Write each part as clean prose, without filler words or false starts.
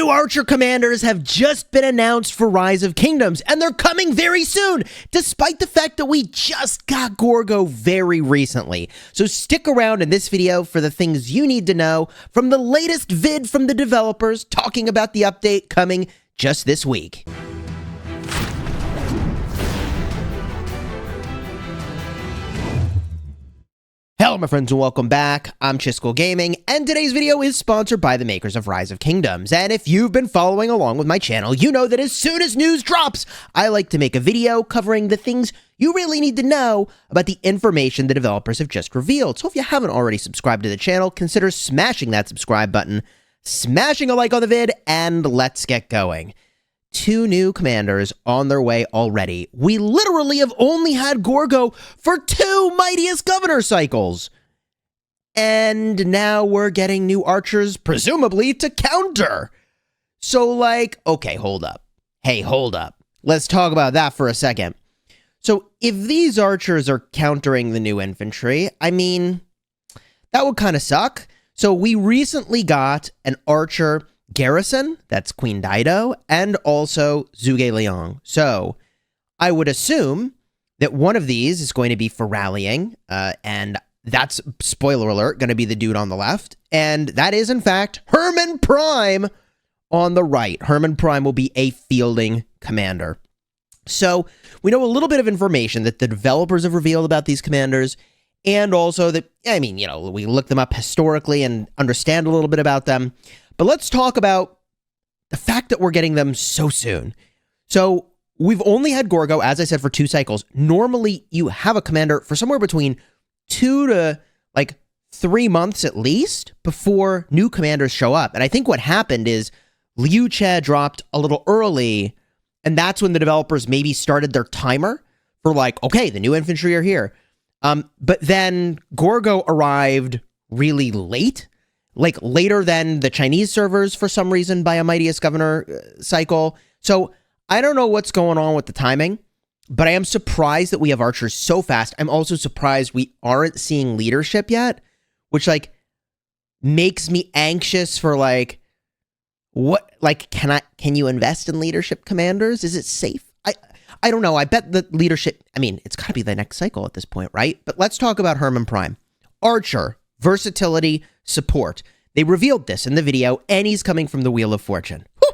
new Archer commanders have just been announced for Rise of Kingdoms, and they're coming very soon, despite the fact that we just got Gorgo very recently. So stick around in this video for the things you need to know from the latest vid from the developers talking about the update coming just this week. Hello my friends and welcome back. I'm Chisgule Gaming, and today's video is sponsored by the makers of Rise of Kingdoms. And if you've been following along with my channel, you know that as soon as news drops, I like to make a video covering the things you really need to know about the information the developers have just revealed. So if you haven't already subscribed to the channel, consider smashing that subscribe button, smashing a like on the vid, and let's get going. 2 new commanders on their way already. We literally have only had Gorgo for 2 Mightiest Governor cycles. And now we're getting new archers, presumably to counter. So like, okay, hold up. Hey, hold up. Let's talk about that for a second. So if these archers are countering the new infantry, I mean, that would kind of suck. So we recently got an archer garrison, that's Queen Dido, and also Zhuge Liang. So I would assume that one of these is going to be for rallying, and that's, spoiler alert, going to be the dude on the left. And that is, in fact, Herman Prime on the right. Herman Prime will be a fielding commander. So we know a little bit of information that the developers have revealed about these commanders, and also that, I mean, you know, we look them up historically and understand a little bit about them. But let's talk about the fact that we're getting them so soon. So we've only had Gorgo, as I said, for 2 cycles. Normally, you have a commander for somewhere between 2 to like 3 months at least before new commanders show up. And I think what happened is Liu Che dropped a little early, and that's when the developers maybe started their timer for like, okay, the new infantry are here. But then Gorgo arrived really late. Like later than the Chinese servers for some reason by a Mightiest Governor cycle. So I don't know what's going on with the timing, but I am surprised that we have archers so fast. I'm also surprised we aren't seeing leadership yet, which like makes me anxious for like, what, like, can you invest in leadership commanders? Is it safe? I don't know. I bet the leadership, I mean, it's gotta be the next cycle at this point, right? But let's talk about Herman Prime. Archer, versatility, support. They revealed this in the video, and he's coming from the Wheel of Fortune. Whew.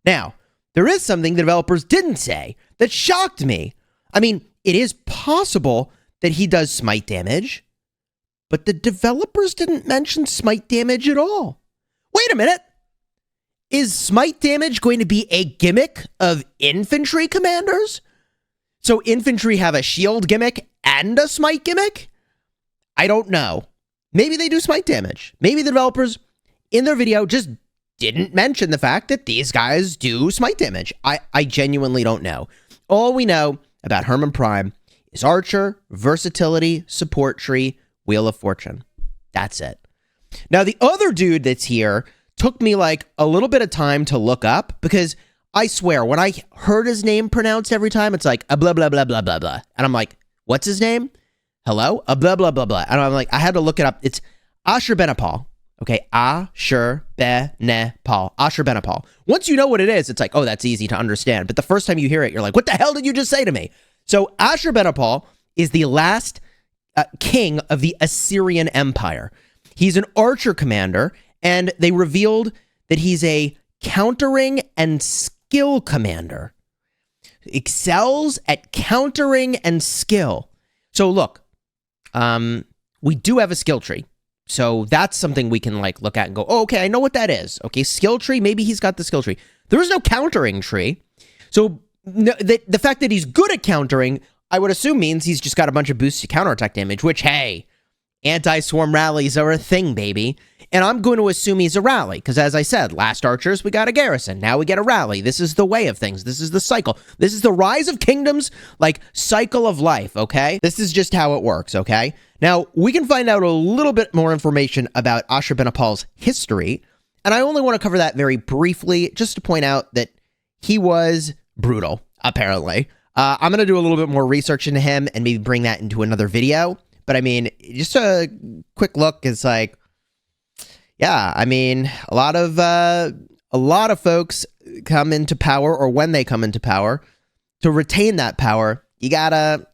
Now, there is something the developers didn't say that shocked me. I mean, it is possible that he does smite damage, but the developers didn't mention smite damage at all. Wait a minute. Is smite damage going to be a gimmick of infantry commanders? So infantry have a shield gimmick and a smite gimmick? I don't know. Maybe they do smite damage. Maybe the developers in their video just didn't mention the fact that these guys do smite damage. I genuinely don't know. All we know about Herman Prime is archer, versatility, support tree, Wheel of Fortune. That's it. Now, the other dude that's here took me like a little bit of time to look up because I swear, when I heard his name pronounced every time, it's like a blah, blah, blah, blah, blah, blah. And I'm like, what's his name? Hello? A blah, blah, blah, blah. And I'm like, I had to look it up. It's Ashurbanipal. Okay, Ashurbanipal. Ashurbanipal. Once you know what it is, it's like, oh, that's easy to understand. But the first time you hear it, you're like, what the hell did you just say to me? So Ashurbanipal is the last king of the Assyrian Empire. He's an archer commander, and they revealed that he's a countering and skill commander. Excels at countering and skill. So look, we do have a skill tree. So that's something we can like look at and go, oh, okay, I know what that is. Okay, skill tree, maybe he's got the skill tree. There is no countering tree. So the fact that he's good at countering, I would assume means he's just got a bunch of boosts to counterattack damage, which, hey, anti-swarm rallies are a thing, baby. And I'm going to assume he's a rally, because as I said, last archers, we got a garrison. Now we get a rally. This is the way of things. This is the cycle. This is the Rise of Kingdoms, like, cycle of life, okay? This is just how it works, okay? Now, we can find out a little bit more information about Ashurbanipal's history, and I only want to cover that very briefly, just to point out that he was brutal, apparently. I'm going to do a little bit more research into him and maybe bring that into another video. But I mean, just a quick look is like, yeah, I mean, a lot of a lot of folks come into power, or when they come into power, to retain that power, you gotta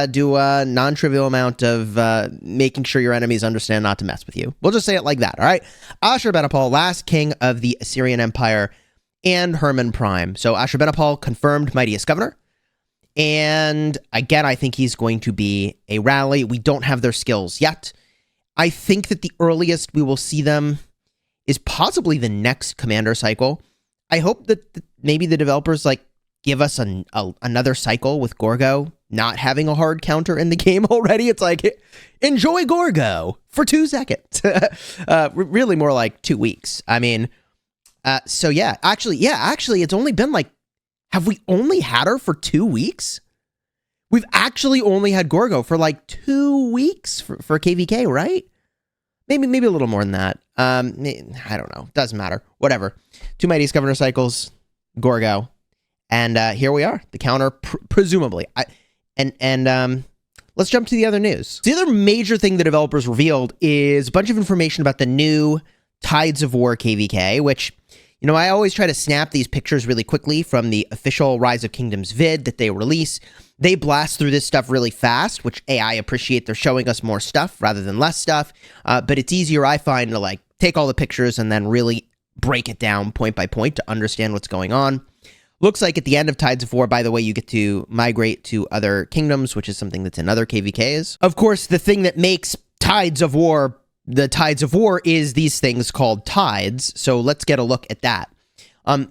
do a non-trivial amount of making sure your enemies understand not to mess with you. We'll just say it like that, all right? Ashurbanipal, last king of the Assyrian Empire, and Herman Prime. So Ashurbanipal confirmed mightiest governor. And again, I think he's going to be a rally. We don't have their skills yet. I think that the earliest we will see them is possibly the next commander cycle. I hope that maybe the developers like give us another cycle with Gorgo not having a hard counter in the game already. It's like, enjoy Gorgo for 2 seconds. Really more like 2 weeks. I mean, so yeah, actually, it's only been like, have we only had her for 2 weeks? We've actually only had Gorgo for like 2 weeks for KVK, right? Maybe a little more than that. I don't know. Doesn't matter. Whatever. 2 mightiest governor cycles, Gorgo. And here we are. The counter, presumably. Let's jump to the other news. The other major thing the developers revealed is a bunch of information about the new Tides of War KVK, which, you know, I always try to snap these pictures really quickly from the official Rise of Kingdoms vid that they release. They blast through this stuff really fast, which, I appreciate. They're showing us more stuff rather than less stuff. But it's easier, I find, to like take all the pictures and then really break it down point by point to understand what's going on. Looks like at the end of Tides of War, by the way, you get to migrate to other kingdoms, which is something that's in other KVKs. Of course, the thing that makes Tides of War the Tides of War is these things called tides. So let's get a look at that.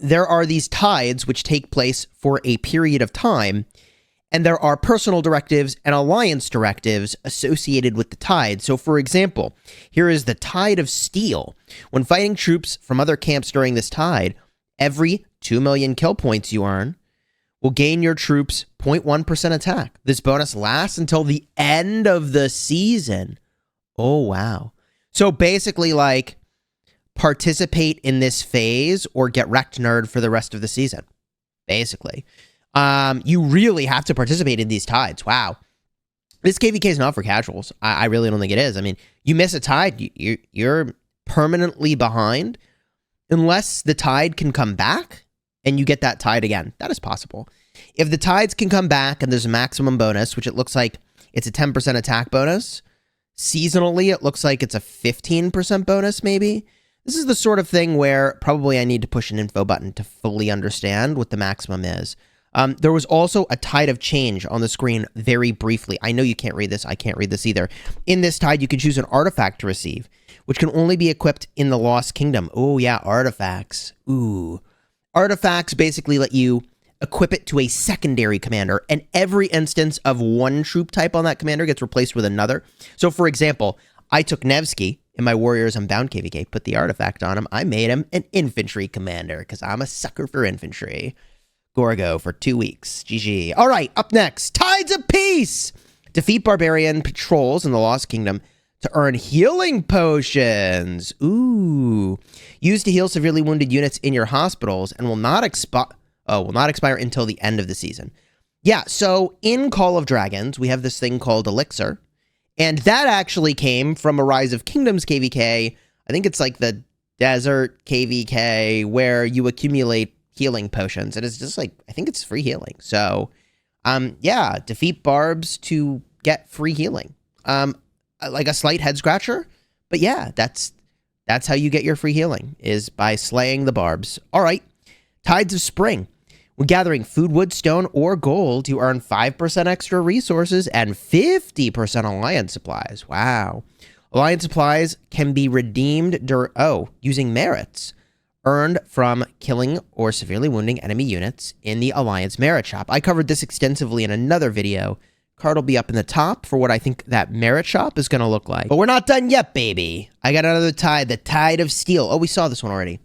There are these tides which take place for a period of time, and there are personal directives and alliance directives associated with the tide. So for example, here is the Tide of Steel. When fighting troops from other camps during this tide, every 2 million kill points you earn will gain your troops 0.1% attack. This bonus lasts until the end of the season. Oh, wow. So basically, like, participate in this phase or get wrecked, nerd, for the rest of the season. Basically. You really have to participate in these tides. Wow. This KVK is not for casuals. I really don't think it is. I mean, you miss a tide, you're permanently behind unless the tide can come back and you get that tide again. That is possible. If the tides can come back and there's a maximum bonus, which it looks like it's a 10% attack bonus, seasonally, it looks like it's a 15% bonus, maybe. This is the sort of thing where probably I need to push an info button to fully understand what the maximum is. There was also a Tide of Change on the screen very briefly. I know you can't read this. I can't read this either. In this tide, you can choose an artifact to receive, which can only be equipped in the Lost Kingdom. Oh, yeah, artifacts. Ooh. Artifacts basically let you equip it to a secondary commander, and every instance of one troop type on that commander gets replaced with another. So, for example, I took Nevsky in my Warriors Unbound KVK, put the artifact on him. I made him an infantry commander because I'm a sucker for infantry. Gorgo for 2 weeks. GG. All right, up next, Tides of Peace. Defeat barbarian patrols in the Lost Kingdom to earn healing potions. Ooh. Used to heal severely wounded units in your hospitals and will not expire until the end of the season. Yeah, so in Call of Dragons, we have this thing called Elixir, and that actually came from a Rise of Kingdoms KVK. I think it's like the Desert KVK, where you accumulate healing potions, and it's just like, I think it's free healing. So, yeah, defeat barbs to get free healing. Like a slight head scratcher, but yeah, that's how you get your free healing, is by slaying the barbs. All right, Tides of Spring. When gathering food, wood, stone, or gold, you earn 5% extra resources and 50% alliance supplies. Wow. Alliance supplies can be redeemed using merits earned from killing or severely wounding enemy units in the Alliance Merit Shop. I covered this extensively in another video. Card will be up in the top for what I think that Merit Shop is going to look like. But we're not done yet, baby. I got another tide, the Tide of Steel. Oh, we saw this one already.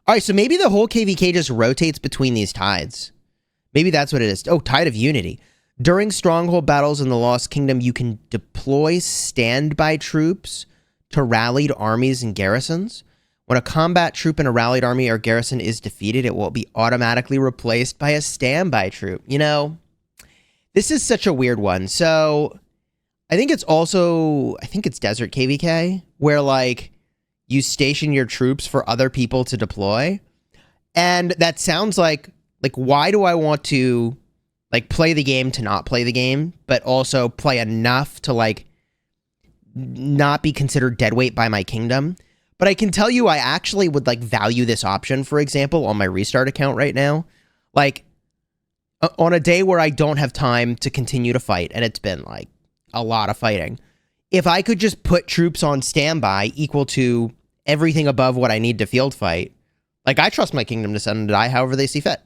All right, so maybe the whole KVK just rotates between these tides. Maybe that's what it is. Oh, Tide of Unity. During stronghold battles in the Lost Kingdom, you can deploy standby troops to rallied armies and garrisons. When a combat troop in a rallied army or garrison is defeated, it will be automatically replaced by a standby troop. You know, this is such a weird one. So I think it's Desert KVK, where, like, you station your troops for other people to deploy. And that sounds like why do I want to like play the game to not play the game, but also play enough to like not be considered deadweight by my kingdom? But I can tell you I actually would like value this option, for example, on my restart account right now. Like on a day where I don't have time to continue to fight, and it's been like a lot of fighting, if I could just put troops on standby equal to everything above what I need to field fight, like I trust my kingdom to send them to die however they see fit.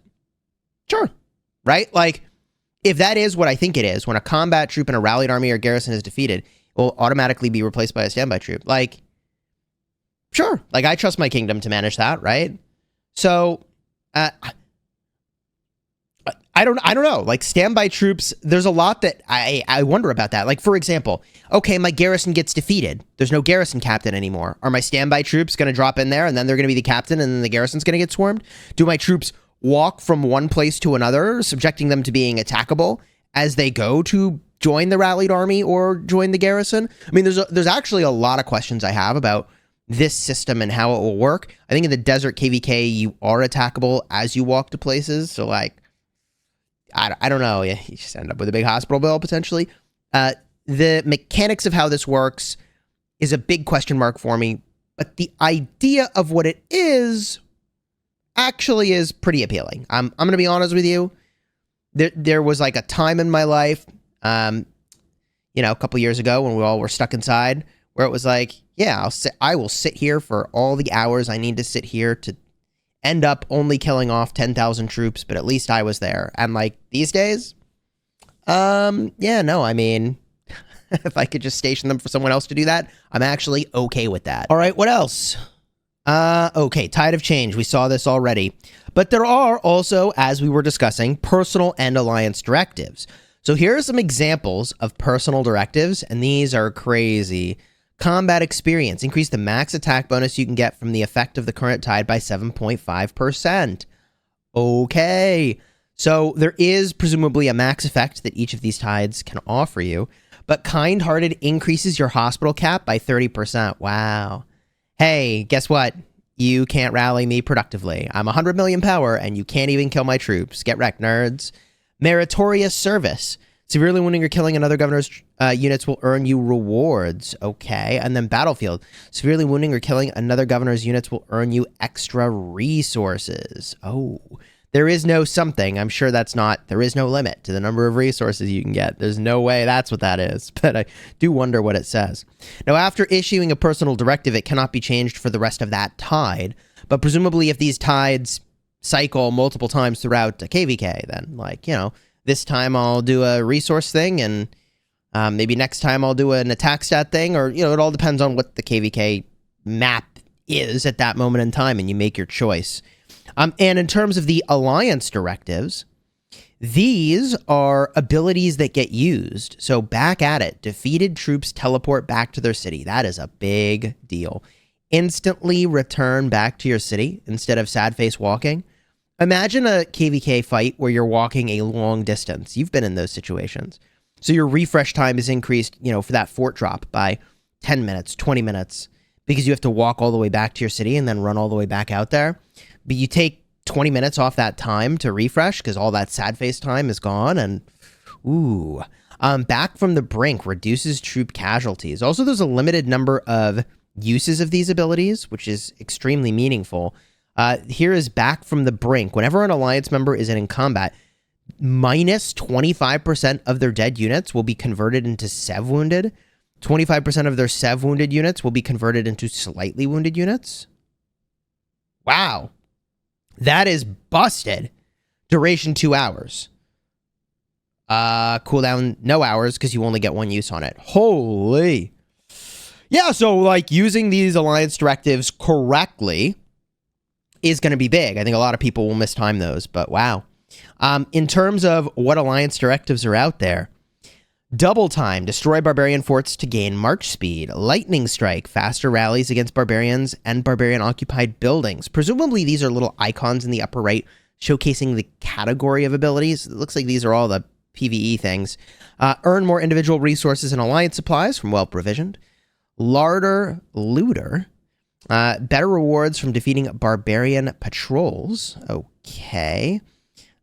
Sure. Right? Like if that is what I think it is, when a combat troop in a rallied army or garrison is defeated, it will automatically be replaced by a standby troop. Like, sure. Like I trust my kingdom to manage that, right? So, I don't know. Like standby troops, there's a lot that I wonder about that. Like for example, okay, my garrison gets defeated. There's no garrison captain anymore. Are my standby troops going to drop in there and then they're going to be the captain and then the garrison's going to get swarmed? Do my troops walk from one place to another, subjecting them to being attackable as they go to join the rallied army or join the garrison? I mean, there's actually a lot of questions I have about this system and how it will work. I think in the Desert KVK, you are attackable as you walk to places. So like, I don't know. You just end up with a big hospital bill potentially. The mechanics of how this works is a big question mark for me, but the idea of what it is actually is pretty appealing. I'm going to be honest with you. There was like a time in my life, a couple years ago when we all were stuck inside, where it was like, yeah, I will sit here for all the hours I need to sit here to end up only killing off 10,000 troops, but at least I was there. And like these days, I mean, if I could just station them for someone else to do that, I'm actually okay with that. All right, what else? Okay, Tide of Change. We saw this already. But there are also, as we were discussing, personal and alliance directives. So here are some examples of personal directives, and these are crazy. Combat experience. Increase the max attack bonus you can get from the effect of the current tide by 7.5%. Okay. So there is presumably a max effect that each of these tides can offer you, but Kind-Hearted increases your hospital cap by 30%. Wow. Hey, guess what? You can't rally me productively. I'm 100 million power, and you can't even kill my troops. Get wrecked, nerds. Meritorious service. Severely wounding or killing another governor's units will earn you rewards. Okay. And then battlefield. Severely wounding or killing another governor's units will earn you extra resources. Oh, there is no something. I'm sure that's not, there is no limit to the number of resources you can get. There's no way that's what that is. But I do wonder what it says. Now, after issuing a personal directive, it cannot be changed for the rest of that tide. But presumably if these tides cycle multiple times throughout a KVK, then like, this time I'll do a resource thing, and maybe next time I'll do an attack stat thing, or, it all depends on what the KVK map is at that moment in time, and you make your choice. And in terms of the alliance directives, these are abilities that get used. So back at it, defeated troops teleport back to their city. That is a big deal. Instantly return back to your city instead of sad face walking. Imagine a KVK fight where you're walking a long distance. You've been in those situations. So your refresh time is increased, for that fort drop by 10 minutes, 20 minutes, because you have to walk all the way back to your city and then run all the way back out there. But you take 20 minutes off that time to refresh because all that sad face time is gone. And, back from the brink reduces troop casualties. Also, there's a limited number of uses of these abilities, which is extremely meaningful. Here is back from the brink. Whenever an alliance member is in combat, minus 25% of their dead units will be converted into sev wounded. 25% of their sev wounded units will be converted into slightly wounded units. Wow. That is busted. Duration 2 hours. Cooldown no hours because you only get one use on it. Holy. Yeah, so like using these alliance directives correctly is going to be big. I think a lot of people will mistime those, but wow. In terms of what alliance directives are out there, double time, destroy barbarian forts to gain march speed. Lightning strike, faster rallies against barbarians and barbarian occupied buildings. Presumably these are little icons in the upper right showcasing the category of abilities. It looks like these are all the PvE things. Earn more individual resources and alliance supplies from well provisioned. Larder looter. Better rewards from defeating barbarian patrols. Okay.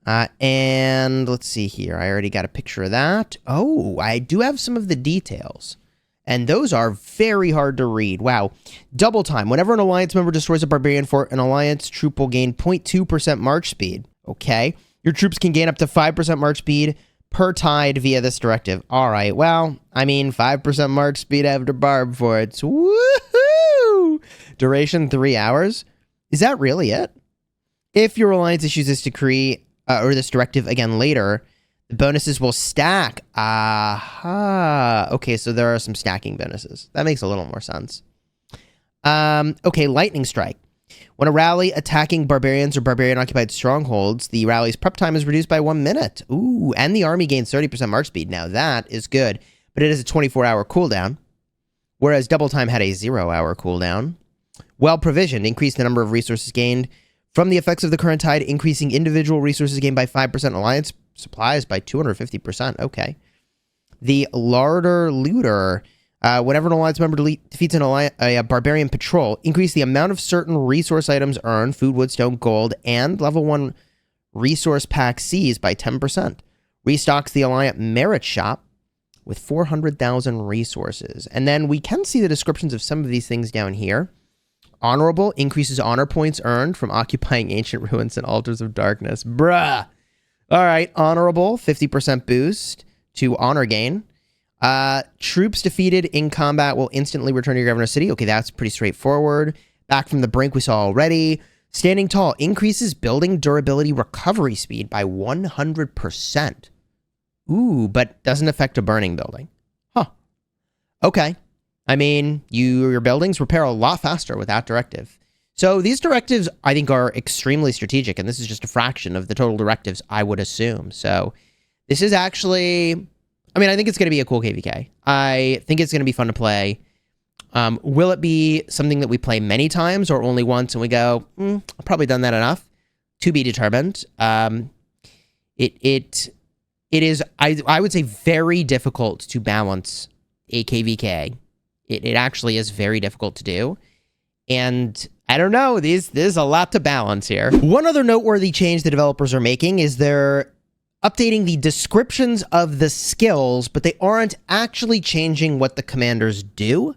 And let's see here. I already got a picture of that. Oh, I do have some of the details. And those are very hard to read. Wow. Double time. Whenever an alliance member destroys a barbarian fort, an alliance troop will gain 0.2% march speed. Okay. Your troops can gain up to 5% march speed per tide via this directive. All right. Well, I mean, 5% march speed after barb forts. Woohoo! Duration 3 hours. Is that really it? If your alliance issues this decree or this directive again later, the bonuses will stack. Aha. Okay, so there are some stacking bonuses. That makes a little more sense. Okay, lightning strike. When a rally attacking barbarians or barbarian-occupied strongholds, the rally's prep time is reduced by 1 minute. Ooh, and the army gains 30% march speed. Now that is good, but it is a 24-hour cooldown, whereas double time had a 0-hour cooldown. Well provisioned, increase the number of resources gained from the effects of the current tide, increasing individual resources gained by 5%, alliance supplies by 250%. Okay. The larder looter. Whenever an alliance member defeats a barbarian patrol, increase the amount of certain resource items earned, food, wood, stone, gold, and level 1 resource pack Cs by 10%. Restocks the alliance merit shop with 400,000 resources. And then we can see the descriptions of some of these things down here. Honorable increases honor points earned from occupying ancient ruins and altars of darkness. Bruh. All right. Honorable, 50% boost to honor gain. Troops defeated in combat will instantly return to your governor's city. Okay, that's pretty straightforward. Back from the brink we saw already. Standing tall increases building durability recovery speed by 100%. Ooh, but doesn't affect a burning building. Huh. Okay. I mean, your buildings repair a lot faster with that directive. So these directives, I think, are extremely strategic, and this is just a fraction of the total directives, I would assume. So this is actually... I mean, I think it's going to be a cool KVK. I think it's going to be fun to play. Will it be something that we play many times or only once and we go, I've probably done that enough? To be determined. It is, I would say, very difficult to balance a KVK. It actually is very difficult to do. And I don't know, there's a lot to balance here. One other noteworthy change the developers are making is they're updating the descriptions of the skills, but they aren't actually changing what the commanders do.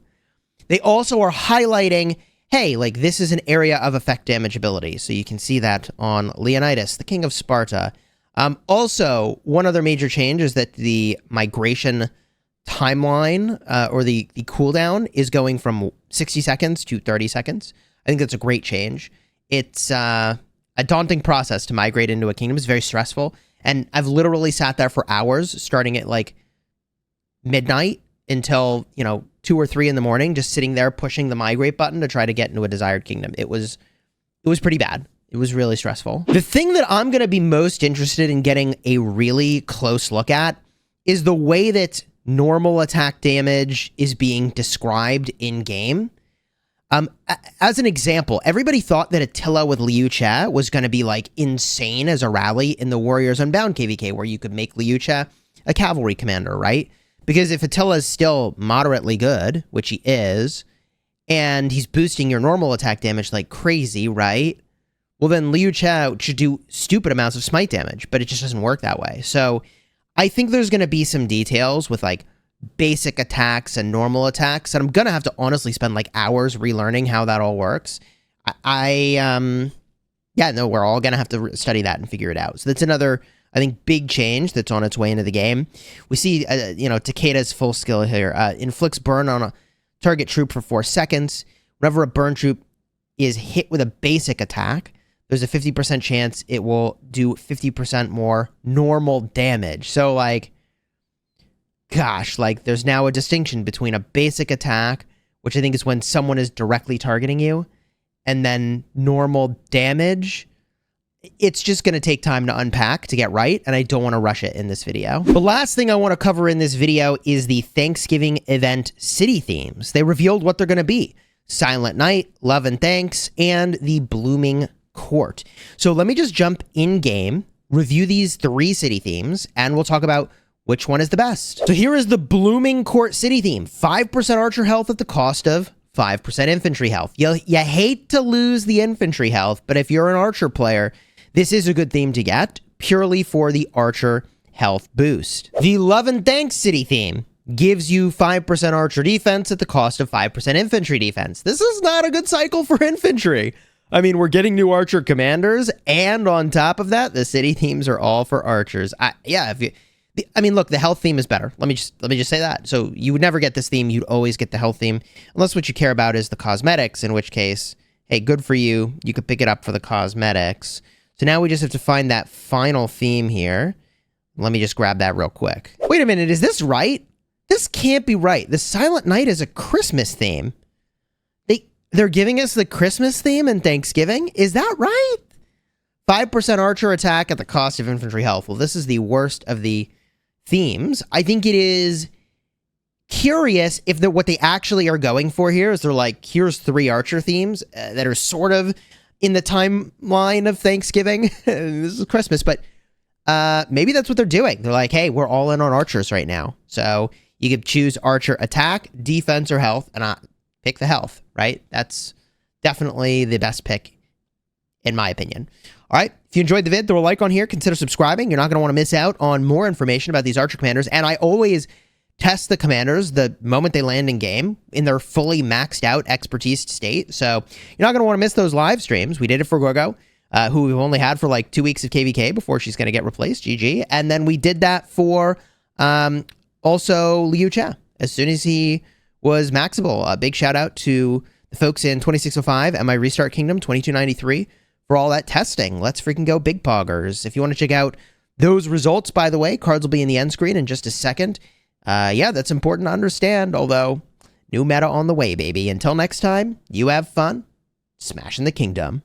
They also are highlighting, hey, like this is an area of effect damage ability. So you can see that on Leonidas, the King of Sparta. Also, one other major change is that the migration timeline or the cooldown is going from 60 seconds to 30 seconds. I think that's a great change. It's a daunting process to migrate into a kingdom. It's very stressful. And I've literally sat there for hours, starting at like midnight until, 2 or 3 in the morning, just sitting there pushing the migrate button to try to get into a desired kingdom. It was pretty bad. It was really stressful. The thing that I'm going to be most interested in getting a really close look at is the way that normal attack damage is being described in game. As an example, everybody thought that Attila with Liu Che was going to be like insane as a rally in the Warriors Unbound KVK, where you could make Liu Che a cavalry commander, right? Because if Attila is still moderately good, which he is, and he's boosting your normal attack damage like crazy, right? Well, then Liu Che should do stupid amounts of smite damage, but it just doesn't work that way. So I think there's going to be some details with like basic attacks and normal attacks, and I'm gonna have to honestly spend like hours relearning how that all works. Yeah, no, we're all gonna have to study that and figure it out. So that's another, I think, big change that's on its way into the game. We see, Takeda's full skill here. Inflicts burn on a target troop for 4 seconds. Whenever a burn troop is hit with a basic attack, there's a 50% chance it will do 50% more normal damage. So like, gosh, like there's now a distinction between a basic attack, which I think is when someone is directly targeting you, and then normal damage. It's just going to take time to unpack to get right, and I don't want to rush it in this video. The last thing I want to cover in this video is the Thanksgiving event city themes. They revealed what they're going to be: Silent Night, Love and Thanks, and the Blooming Court. So let me just jump in game, review these 3 city themes, and we'll talk about which one is the best. So here is the Blooming Court city theme. 5% archer health at the cost of 5% infantry health. You hate to lose the infantry health, but if you're an archer player, this is a good theme to get, purely for the archer health boost. The Love and Thanks City theme gives you 5% archer defense at the cost of 5% infantry defense. This is not a good cycle for infantry. I mean, we're getting new archer commanders, and on top of that, the city themes are all for archers. Look, the health theme is better. Let me just say that. So you would never get this theme. You'd always get the health theme, unless what you care about is the cosmetics, in which case, hey, good for you. You could pick it up for the cosmetics. So now we just have to find that final theme here. Let me just grab that real quick. Wait a minute, is this right? This can't be right. The Silent Night is a Christmas theme. They're giving us the Christmas theme and Thanksgiving? Is that right? 5% archer attack at the cost of infantry health. Well, this is the worst of the themes. I think it is curious if what they actually are going for here is they're like, here's 3 archer themes that are sort of in the timeline of Thanksgiving. This is Christmas, but maybe that's what they're doing. They're like, hey, we're all in on archers right now. So you could choose archer attack, defense, or health, and pick the health, right? That's definitely the best pick, in my opinion. All right, if you enjoyed the vid, throw a like on here, consider subscribing. You're not going to want to miss out on more information about these archer commanders, and I always test the commanders the moment they land in game in their fully maxed out expertise state, so you're not going to want to miss those live streams. We did it for Gorgo, who we've only had for like 2 weeks of KVK before she's going to get replaced, GG, and then we did that for also Liu Cha, as soon as he was maxable. A big shout out to the folks in 2605 and my Restart Kingdom 2293 for all that testing. Let's freaking go, big poggers. If you want to check out those results, by the way, cards will be in the end screen in just a second. Yeah, that's important to understand, although new meta on the way, baby. Until next time, you have fun smashing the kingdom.